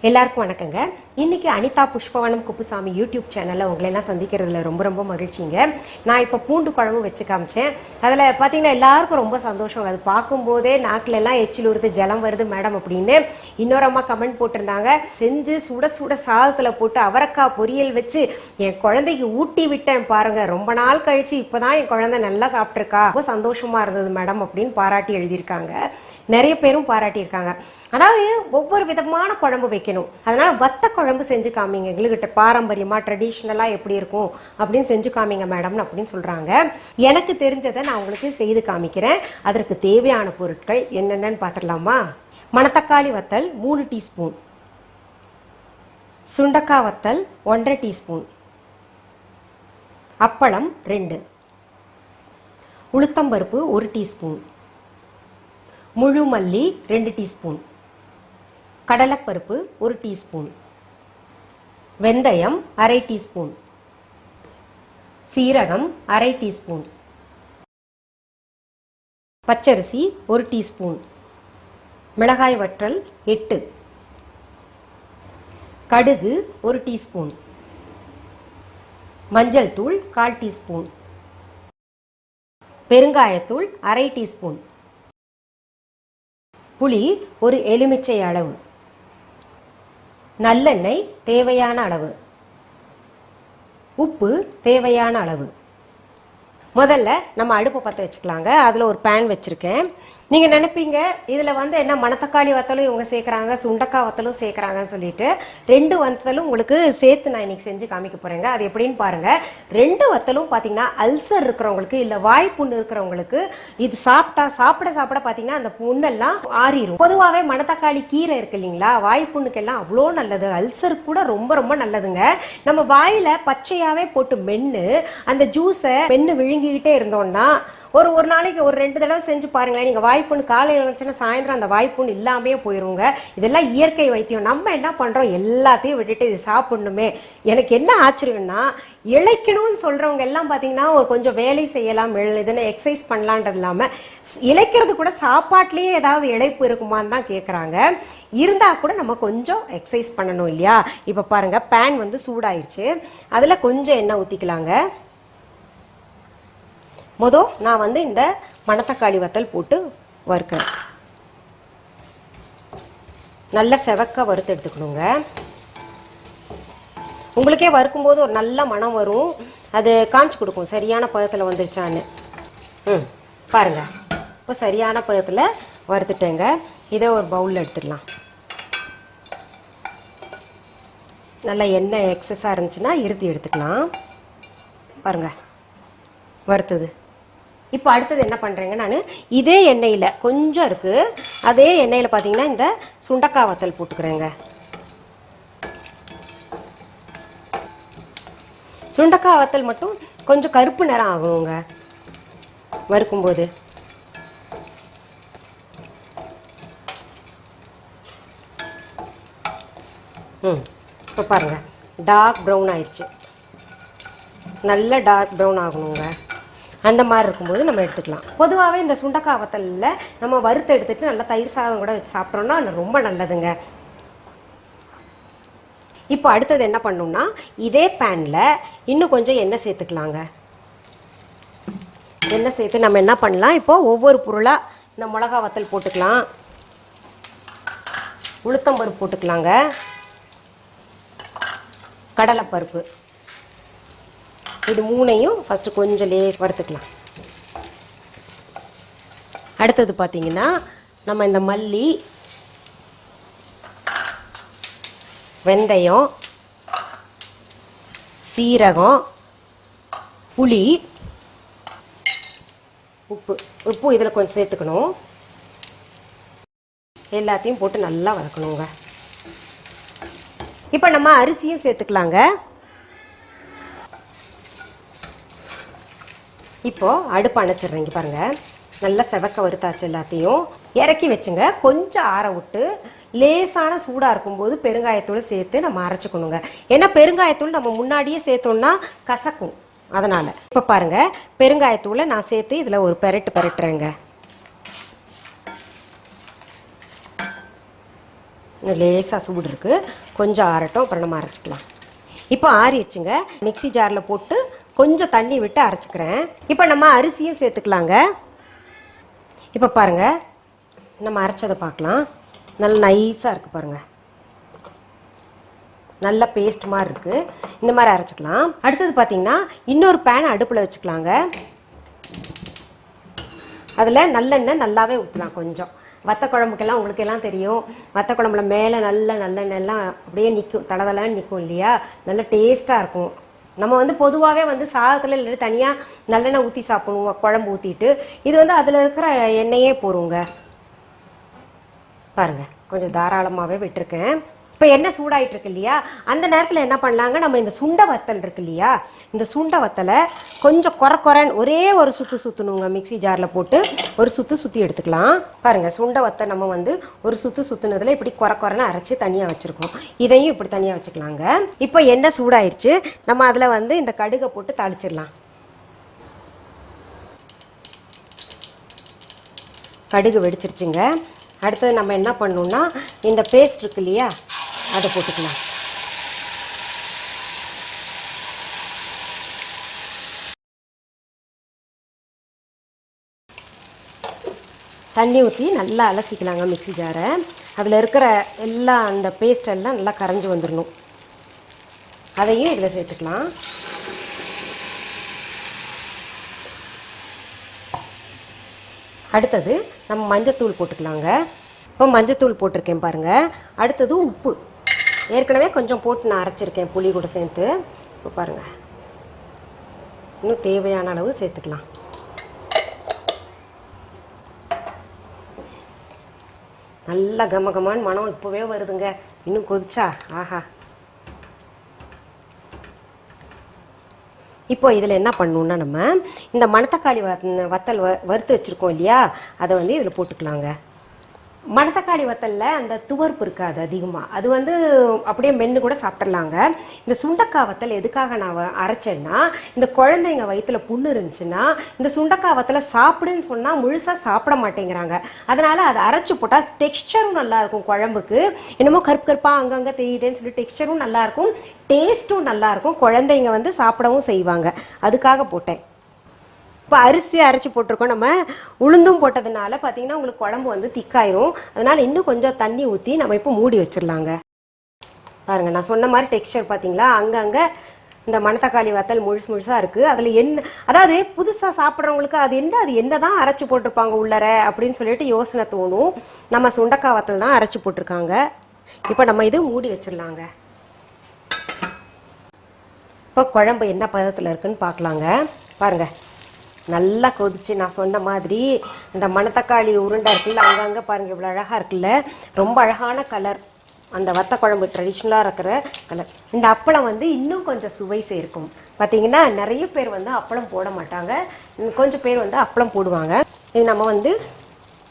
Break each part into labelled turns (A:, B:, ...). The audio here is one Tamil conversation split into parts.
A: எல்லாருக்கும் வணக்கங்க. இன்னைக்கு அனிதா புஷ்பவனம்குப்புசாமி யூடியூப் சேனலில் உங்களெல்லாம் சந்திக்கிறதுல ரொம்ப ரொம்ப மகிழ்ச்சிங்க. நான் இப்போ பூண்டு குழம்பு வச்சு காமிச்சேன். அதில் பார்த்தீங்கன்னா எல்லாருக்கும் ரொம்ப சந்தோஷம். அது பார்க்கும்போதே நாக்கிலெல்லாம் எச்சில் ஊறுது, ஜலம் வருது மேடம் அப்படின்னு இன்னொரு அம்மா கமெண்ட் போட்டிருந்தாங்க. செஞ்சு சுட சுட சாதத்தில் போட்டு அவரைக்காய் பொரியல் வச்சு என் குழந்தைக்கு ஊட்டி விட்டேன் பாருங்க. ரொம்ப நாள் கழிச்சு இப்போதான் என் குழந்தை நல்லா சாப்பிட்ருக்கா, ரொம்ப சந்தோஷமா இருந்தது மேடம் அப்படின்னு பாராட்டி எழுதியிருக்காங்க. நிறைய பேரும் பாராட்டியிருக்காங்க. அதாவது ஒவ்வொரு விதமான குழம்பு வைக்கணும். அதனால வத்த குழம்பு செஞ்சு காமிங்க, எங்ககிட்ட பாரம்பரியமா ட்ரெடிஷ்னலா எப்படி இருக்கும் அப்படின்னு செஞ்சு காமிங்க மேடம் அப்படின்னு சொல்றாங்க. எனக்கு தெரிஞ்சதை நான் உங்களுக்கு செய்து காமிக்கிறேன். அதற்கு தேவையான பொருட்கள் என்னென்னு பார்த்துடலாமா? மணத்தக்காளி வத்தல் 3 டீஸ்பூன், சுண்டக்காய் வத்தல் 1.5 டீஸ்பூன், அப்பளம் 2, உளுத்தம்பருப்பு 1 டீஸ்பூன், முழு மல்லி 2 டீஸ்பூன், கடலைப்பருப்பு 1 டீஸ்பூன், வெந்தயம் 1/2 டீஸ்பூன், சீரகம் 1/2 டீஸ்பூன், பச்சரிசி 1 டீஸ்பூன், மிளகாய் வற்றல் 8, கடுகு 1 டீஸ்பூன், மஞ்சள் தூள் 1/4 டீஸ்பூன், பெருங்காயத்தூள் 1/2 டீஸ்பூன், புளி 1 எலுமிச்சை அளவு, நல்லெண்ணெய் தேவையான அளவு, உப்பு தேவையான அளவு. முதல்ல நம்ம அடுப்பு பற்ற வச்சுக்கலாங்க. அதில் ஒரு பேன் வச்சுருக்கேன். நீங்கள் நினைப்பீங்க இதில் என்ன மணத்தக்காளி வத்தலும் இவங்க சேர்க்குறாங்க, சுண்டக்காய் வத்தலும் சேர்க்குறாங்கன்னு சொல்லிட்டு 2 வத்தலும் உங்களுக்கு சேர்த்து நான் இன்றைக்கி செஞ்சு காமிக்க போகிறேங்க. அது எப்படின்னு பாருங்கள். 2 வத்தலும் பார்த்தீங்கன்னா அல்சர் இருக்கிறவங்களுக்கு இல்லை வாய்ப்புண்ணு இருக்கிறவங்களுக்கு இது சாப்பிட பார்த்தீங்கன்னா அந்த புண்ணெல்லாம் ஆறிடும். பொதுவாகவே மணத்தக்காளி கீரை இருக்கு இல்லைங்களா, வாய்ப்புண்ணுக்கெல்லாம் அவ்வளோ நல்லது, அல்சருக்கு கூட ரொம்ப ரொம்ப நல்லதுங்க. நம்ம வாயில் பச்சையாகவே போட்டு மென்று அந்த ஜூஸை மென்று விழுங்கிக்கிட்டே இருந்தோம்னா ஒரு நாளைக்கு ஒரு 2 தடவை செஞ்சு பாருங்களேன். நீங்கள் வாய்ப்புண்ணு காலையில் இருந்துச்சுன்னா சாயந்தரம் அந்த வாய்ப்புண்ணு இல்லாமே போயிருங்க. இதெல்லாம் இயற்கை வைத்தியம். நம்ம என்ன பண்ணுறோம், எல்லாத்தையும் விட்டுட்டு இது சாப்பிடணுமே. எனக்கு என்ன ஆச்சரியம்னா, இழைக்கணும்னு சொல்கிறவங்க எல்லாம் பார்த்தீங்கன்னா கொஞ்சம் வேலை செய்யலாம், இதுன்னு எக்ஸசைஸ் பண்ணலான்றது இல்லாமல் இழைக்கிறது கூட சாப்பாட்லேயே ஏதாவது இழைப்பு இருக்குமான்னு தான் கேட்குறாங்க. இருந்தால் கூட நம்ம கொஞ்சம் எக்ஸசைஸ் பண்ணணும் இல்லையா? இப்போ பாருங்கள், பேன் சூடாயிருச்சு. அதில் கொஞ்சம் எண்ணெய் ஊற்றிக்கலாங்க. நான் இந்த மணத்தக்காளி வத்தல் போட்டு வறுக்கிறேன். நல்ல செவக்க வறுத்து எடுத்துக்கணுங்க. உங்களுக்கே வறுக்கும்போது ஒரு நல்ல மனம் வரும், அது காமிச்சு கொடுக்கும் சரியான பதத்தில் வந்துருச்சான்னு. பாருங்க, இப்போ சரியான பதத்தில் வறுத்துட்டேங்க. இதை ஒரு பவுலில் எடுத்துடலாம். நல்ல எண்ணெய் எக்ஸஸாக இருந்துச்சுன்னா இருத்தி எடுத்துக்கலாம். பாருங்க, வறுத்தது. இப்போ அடுத்தது என்ன பண்ணுறேங்க, நான் இதே எண்ணெயில் கொஞ்சம் இருக்குது, அதே எண்ணெயில் பார்த்தீங்கன்னா இந்த சுண்டக்காய் வத்தல் போட்டுக்கிறேங்க. சுண்டக்காய் வத்தல் மட்டும் கொஞ்சம் கருப்பு நிறம் ஆகணுங்க வறுக்கும்போது. இப்போ பாருங்கள், டார்க் ப்ரௌன் ஆயிடுச்சு. நல்ல டார்க் ப்ரௌன் ஆகணுங்க. அந்த மாதிரி இருக்கும்போது நம்ம எடுத்துக்கலாம். பொதுவாகவே இந்த சுண்டக்காய் வத்தலில் நம்ம வறுத்து எடுத்துகிட்டு நல்லா தயிர் சாதம் கூட வச்சு சாப்பிட்றோன்னா ரொம்ப நல்லதுங்க. இப்போ அடுத்தது என்ன பண்ணணும்னா, இதே பேனில் இன்னும் கொஞ்சம் எண்ணெய் சேர்த்துக்கலாங்க. எண்ணெய் சேர்த்து நம்ம என்ன பண்ணலாம், இப்போது ஒவ்வொரு பொருளாக இந்த மிளகா வத்தல் போட்டுக்கலாம், உளுத்தம்பருப்பு போட்டுக்கலாங்க, கடலைப்பருப்பு, இது 3ஐயும் ஃபஸ்ட்டு கொஞ்சம் வறுத்துக்கலாம். அடுத்தது பார்த்தீங்கன்னா நம்ம இந்த மல்லி, வெந்தயம், சீரகம், புளி, உப்பு இதில் கொஞ்சம் சேர்த்துக்கணும். எல்லாத்தையும் போட்டு நல்லா வதக்கணுங்க. இப்போ நம்ம அரிசியும் சேர்த்துக்கலாங்க. இப்போது அடுப்பு அணைச்சிடுறேங்க. பாருங்கள், நல்லா செவக்க வறுத்தாச்சு. எல்லாத்தையும் இறக்கி வச்சுங்க. கொஞ்சம் ஆற விட்டு லேசான சூடாக இருக்கும்போது பெருங்காயத்தூள் சேர்த்து நம்ம அரைச்சிக்கணுங்க. ஏன்னா பெருங்காயத்தூள் நம்ம முன்னாடியே சேர்த்தோம்னா கசக்கும், அதனால். இப்போ பாருங்கள், பெருங்காயத்தூளை நான் சேர்த்து இதில் ஒரு பெரட்டுறேங்க. லேசாக சூடு இருக்குது, கொஞ்சம் ஆறட்டும், அப்புறம் நம்ம அரைச்சிக்கலாம். இப்போ ஆறிடுச்சுங்க. மிக்ஸி ஜாரில் போட்டு கொஞ்சம் தண்ணி விட்டு அரைச்சிக்கிறேன். இப்போ நம்ம அரிசியும் சேர்த்துக்கலாங்க. இப்போ பாருங்கள், நம்ம அரைச்சதை பார்க்கலாம். நல்லா நைஸாக இருக்குது பாருங்கள், நல்ல பேஸ்ட் மாதிரி இருக்குது. இந்த மாதிரி அரைச்சிக்கலாம். அடுத்தது பார்த்திங்கன்னா இன்னொரு பேன் அடுப்பில் வச்சுக்கலாங்க. அதில் நல்லெண்ணெய் நல்லாவே ஊற்றலாம். கொஞ்சம் வத்த குழம்புக்கெல்லாம் உங்களுக்கு எல்லாம் தெரியும், வத்த குழம்புல மேலே நல்லெண்ணெய்லாம் அப்படியே நிற்கும், தடதலான்னு நிற்கும் இல்லையா, நல்ல டேஸ்ட்டாக இருக்கும். நம்ம வந்து பொதுவாகவே வந்து சாதத்தில் இல்லை தனியாக நல்லெண்ணெய் ஊற்றி சாப்பிடுவோம், குழம்பு ஊற்றிட்டு. இது வந்து அதில் இருக்கிற எண்ணெயே போடுங்க. பாருங்கள், கொஞ்சம் தாராளமாகவே விட்டுருக்கேன். இப்போ எண்ணெய் சூடாயிட்டு இருக்கு இல்லையா, அந்த நேரத்தில் என்ன பண்ணலாங்க, நம்ம இந்த சுண்டை வத்தல் இருக்கு இல்லையா, இந்த சுண்டை வத்தலை கொஞ்சம் குறைன்னு ஒரே ஒரு சுற்று சுற்றணுங்க. மிக்ஸி ஜாரில் போட்டு ஒரு சுற்றி எடுத்துக்கலாம். பாருங்கள், சுண்டை வத்தை நம்ம வந்து ஒரு சுற்றுனதில் இப்படி குறைன்னு அரைச்சி தனியாக வச்சுருக்கோம். இதையும் இப்படி தனியாக வச்சுக்கலாங்க. இப்போ எண்ணெய் சூடாயிருச்சு, நம்ம அதில் வந்து இந்த கடுகை போட்டு தாளிச்சிடலாம். கடுகு வெடிச்சிருச்சுங்க. அடுத்தது நம்ம என்ன பண்ணணும்னா, இந்த பேஸ்ட் இருக்கு இல்லையா, அதை போட்டுக்கலாம். தண்ணி ஊற்றி நல்லா அலசிக்கலாங்க மிக்ஸி ஜாரை. அதில் இருக்கிற எல்லா அந்த பேஸ்ட் எல்லாம் நல்லா கரைஞ்சி வந்துடணும். அதையும் இதில் சேர்த்துக்கலாம். அடுத்தது நம்ம மஞ்சத்தூள் போட்டுக்கலாங்க. இப்போ மஞ்சத்தூள் போட்டிருக்கேன் பாருங்கள். அடுத்தது உப்பு, ஏற்கனவே கொஞ்சம் போட்டு நான் அரைச்சிருக்கேன் புளி கூட சேர்த்து. இப்போ பாருங்கள், இன்னும் தேவையான அளவு சேர்த்துக்கலாம். நல்லா கமகமான்னு மனம் இப்போவே வருதுங்க, இன்னும் கொதிச்சா ஆஹா. இப்போ இதில் என்ன பண்ணணுன்னா, நம்ம இந்த மணத்தக்காளி வத்தல் வறுத்து வச்சுருக்கோம் இல்லையா, அதை வந்து இதில் போட்டுக்கலாங்க. மணத்தக்காளி வத்தலில் அந்த துவர்ப்பு இருக்காது அதிகமாக, அது வந்து அப்படியே மென்று கூட சாப்பிட்றலாங்க. இந்த சுண்டக்காய் வத்தல் எதுக்காக நான் அரைச்சேன்னா, இந்த குழந்தைங்க வயிற்றுல புண்ணு இருந்துச்சுன்னா இந்த சுண்டக்காய் வத்தலை சாப்பிடுன்னு சொன்னால் முழுசாக சாப்பிட மாட்டேங்கிறாங்க. அதனால் அதை அரைச்சி போட்டால் டெக்ஸ்டரும் நல்லாயிருக்கும், குழம்புக்கு என்னமோ கருப்பாக அங்கங்கே தெரியுதுன்னு சொல்லி டெக்ஸ்டரும் நல்லாயிருக்கும், டேஸ்ட்டும் நல்லாயிருக்கும், குழந்தைங்க வந்து சாப்பிடவும் செய்வாங்க. அதுக்காக போட்டேன். இப்போ அரிசி அரைச்சி போட்டிருக்கோம், நம்ம உளுந்தும் போட்டதுனால பார்த்தீங்கன்னா உங்களுக்கு குழம்பு வந்து திக்காயிரும். அதனால் இன்னும் கொஞ்சம் தண்ணி ஊற்றி நம்ம இப்போ மூடி வச்சிடலாங்க. பாருங்கள், நான் சொன்ன மாதிரி டெக்ஸ்டர் பார்த்தீங்களா, அங்கங்கே இந்த மணத்தக்காளி வத்தல் முழுசாக இருக்குது. அதில் என்ன, அதாவது புதுசாக சாப்பிட்றவங்களுக்கு அது என்ன தான் அரைச்சி போட்டிருப்பாங்க உள்ளர அப்படின்னு சொல்லிட்டு யோசனை தோணும். நம்ம சுண்டக்காய் வத்தல் தான் அரைச்சி போட்டிருக்காங்க. இப்போ நம்ம இது மூடி வச்சிடலாங்க. இப்போ குழம்பு என்ன பதத்தில் இருக்குன்னு பார்க்கலாங்க. பாருங்கள், நல்லா கொதிச்சு நான் சொன்ன மாதிரி இந்த மணத்தக்காளி உருண்டை இருக்குல்ல, அங்கங்கே பாருங்கள் இவ்வளோ அழகாக இருக்குல்ல, ரொம்ப அழகான கலர், அந்த வத்த குழம்பு ட்ரெடிஷ்னலாக இருக்கிற கலர். இந்த அப்பளம் வந்து இன்னும் கொஞ்சம் சுவை சேர்க்கும். பார்த்தீங்கன்னா நிறைய பேர் வந்து அப்பளம் போட மாட்டாங்க, கொஞ்சம் பேர் வந்து அப்பளம் போடுவாங்க. இது நம்ம வந்து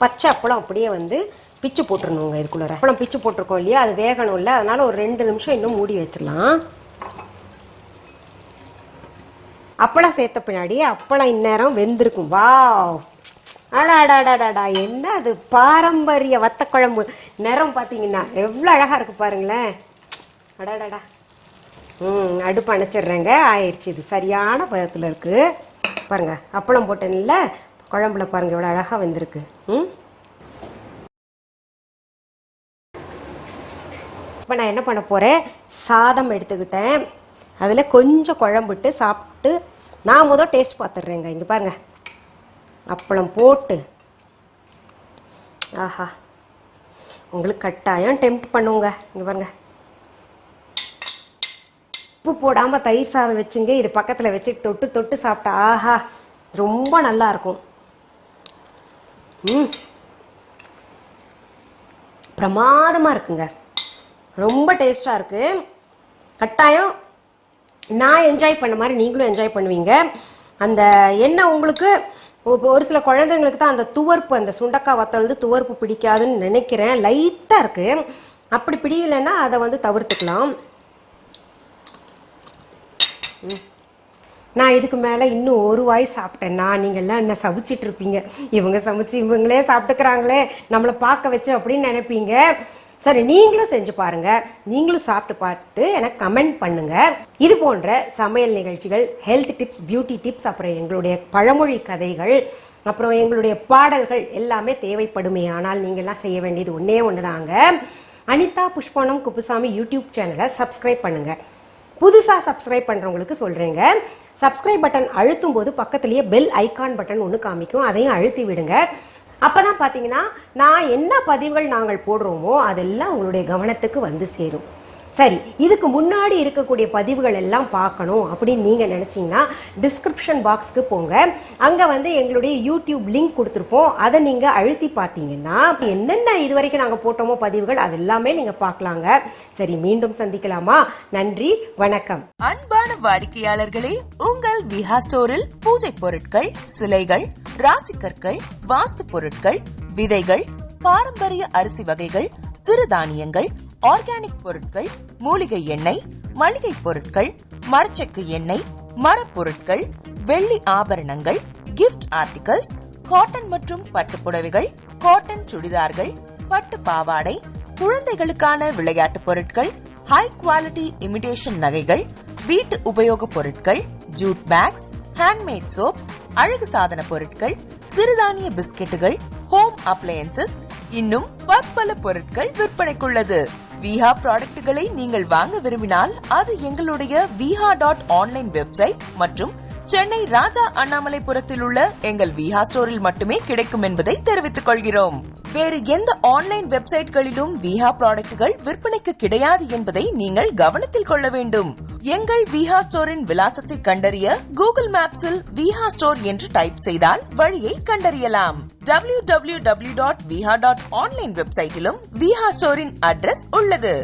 A: பச்சை அப்பளம் அப்படியே வந்து பிச்சு போட்டுருணுங்க. இதுக்குள்ளே அப்பளம் பிச்சு போட்டிருக்கோம் இல்லையா, அது வேகணும் இல்லை, அதனால் ஒரு 2 நிமிஷம் இன்னும் மூடி வச்சிடலாம். அப்பளம் சேர்த்த பின்னாடி அப்பளம் இந்நேரம் வெந்திருக்கும். வாவ், அடாடாடாடாடா, என்ன அது பாரம்பரிய வத்த குழம்பு. நிறம் பார்த்தீங்கன்னா எவ்வளோ அழகாக இருக்குது பாருங்களேன். அடாடாடா. அடுப்பு அணைச்சிட்றேங்க, ஆயிடுச்சு. இது சரியான பதத்தில் இருக்குது பாருங்கள். அப்பளம் போட்டேன்ல குழம்புல, பாருங்கள் எவ்வளோ அழகாக வெந்திருக்கு. இப்போ நான் என்ன பண்ண போகிறேன், சாதம் எடுத்துக்கிட்டேன், அதில் கொஞ்சம் குழம்புட்டு சாப்பிட்டு நான் முதல் டேஸ்ட் பார்த்துட்றேங்க. இங்கே பாருங்கள், அப்பளம் போட்டு ஆஹா, உங்களுக்கு கட்டாயம் டெம்ப்ட் பண்ணுங்க. இங்கே பாருங்கள், உப்பு போடாமல் தயிர் சாதம் வச்சுங்க, இது பக்கத்தில் வச்சு தொட்டு சாப்பிட்டா ஆஹா ரொம்ப நல்லாயிருக்கும். பிரமாதமாக இருக்குங்க, ரொம்ப டேஸ்ட்டாக இருக்குது. கட்டாயம் நான் என்ஜாய் பண்ண மாதிரி நீங்களும் என்ஜாய் பண்ணுவீங்க. அந்த எண்ணெய் உங்களுக்கு ஒரு சில குழந்தைங்களுக்கு தான் அந்த துவர்ப்பு, அந்த சுண்டக்காய் வத்தல் வந்து துவர்ப்பு பிடிக்காதுன்னு நினைக்கிறேன், லைட்டாக இருக்குது. அப்படி பிடிக்கலைன்னா அதை வந்து தவிர்த்துக்கலாம். நான் இதுக்கு மேலே இன்னும் ஒரு வாய் சாப்பிட்டேன்னா நீங்கள்லாம் என்ன சமைச்சிட்டு இருப்பீங்க, இவங்க சமைச்சு இவங்களே சாப்பிட்டுக்கிறாங்களே நம்மளை பார்க்க வச்சு அப்படின்னு நினைப்பீங்க. சரி, நீங்களும் செஞ்சு பாருங்க, நீங்களும் சாப்பிட்டு பார்த்து எனக்கு கமெண்ட் பண்ணுங்க. இது போன்ற சமையல் நிகழ்ச்சிகள், ஹெல்த் டிப்ஸ், பியூட்டி டிப்ஸ், அப்புறம் எங்களுடைய பழமொழி கதைகள், அப்புறம் எங்களுடைய பாடல்கள் எல்லாமே தேவைப்படுமே. ஆனால் நீங்கள்லாம் செய்ய வேண்டியது ஒன்றே ஒன்று தாங்க. அனிதா புஷ்பானம் குப்புசாமி யூடியூப் சேனலை சப்ஸ்கிரைப் பண்ணுங்க. புதுசாக சப்ஸ்கிரைப் பண்ணுறவங்களுக்கு சொல்கிறேங்க, சப்ஸ்கிரைப் பட்டன் அழுத்தும் போது பக்கத்துலேயே பெல் ஐக்கான் பட்டன் ஒன்று காமிக்கும், அதையும் அழுத்தி விடுங்க. அப்போ தான் பார்த்தீங்கன்னா நான் என்ன பதிவுகள் நாங்கள் போடுறோமோ அதெல்லாம் உங்களுடைய கவனத்துக்கு வந்து சேரும். சரி, இதுக்கு முன்னாடி இருக்கக்கூடிய பதிவுகள் எல்லாம் பார்க்கணும் அப்படின்னு நீங்கள் நினச்சிங்கன்னா டிஸ்கிரிப்ஷன் பாக்ஸ்க்கு போங்க. அங்கே வந்து எங்களுடைய யூடியூப் லிங்க் கொடுத்துருப்போம், அதை நீங்கள் அழுத்தி பார்த்தீங்கன்னா என்னென்ன இது வரைக்கும் நாங்கள் போட்டோமோ பதிவுகள் அது எல்லாமே நீங்கள் பார்க்கலாங்க. சரி, மீண்டும் சந்திக்கலாமா? நன்றி, வணக்கம்.
B: அன்பான வாடிக்கையாளர்களே, உங்கள் விஹா ஸ்டோரில் பூஜை பொருட்கள், சிலைகள், ராசிக்கற்கள், வாஸ்து பொருட்கள், விதைகள், பாரம்பரிய அரிசி வகைகள், சிறுதானியங்கள், ஆர்கானிக் பொருட்கள், மூலிகை எண்ணெய், மளிகை பொருட்கள், மரச்செக்கு எண்ணெய், மரப்பொருட்கள், வெள்ளி ஆபரணங்கள், கிஃப்ட் ஆர்டிகல்ஸ், காட்டன் மற்றும் பட்டு புடவைகள், காட்டன் சுடிதார்கள், பட்டு பாவாடை, குழந்தைகளுக்கான விளையாட்டு பொருட்கள், ஹை குவாலிட்டி இமிடேஷன் நகைகள், வீட்டு உபயோக பொருட்கள், ஜூட் பேக்ஸ், ஹேண்ட்மேட் சோப்ஸ், அழகு சாதன பொருட்கள், சிறுதானிய பிஸ்கெட்டுகள், ஹோம் அப்ளையன்சஸ், இன்னும் பற்பல பொருட்கள் விற்பனைக்குள்ளது. விஹா ப்ராடக்ட்களை நீங்கள் வாங்க விரும்பினால் அது எங்களுடைய viha.online வெப்சைட் மற்றும் சென்னை ராஜா அண்ணாமலைபுரத்தில் உள்ள எங்கள் விஹா ஸ்டோரில் மட்டுமே கிடைக்கும் என்பதை தெரிவித்துக் கொள்கிறோம். வேறு எந்த ஆன்லைன் வெப்சைட்களிலும் விஹா ப்ராடக்ட்கள் விற்பனைக்கு கிடையாது என்பதை நீங்கள் கவனத்தில் கொள்ள வேண்டும். எங்கள் விஹா ஸ்டோரின் விலாசத்தை கண்டறிய கூகுள் மேப்ஸில் விஹா ஸ்டோர் என்று டைப் செய்தால் வழியை கண்டறியலாம். www.viha.online வெப்சைட்டிலும் விஹா ஸ்டோரின் அட்ரஸ் உள்ளது.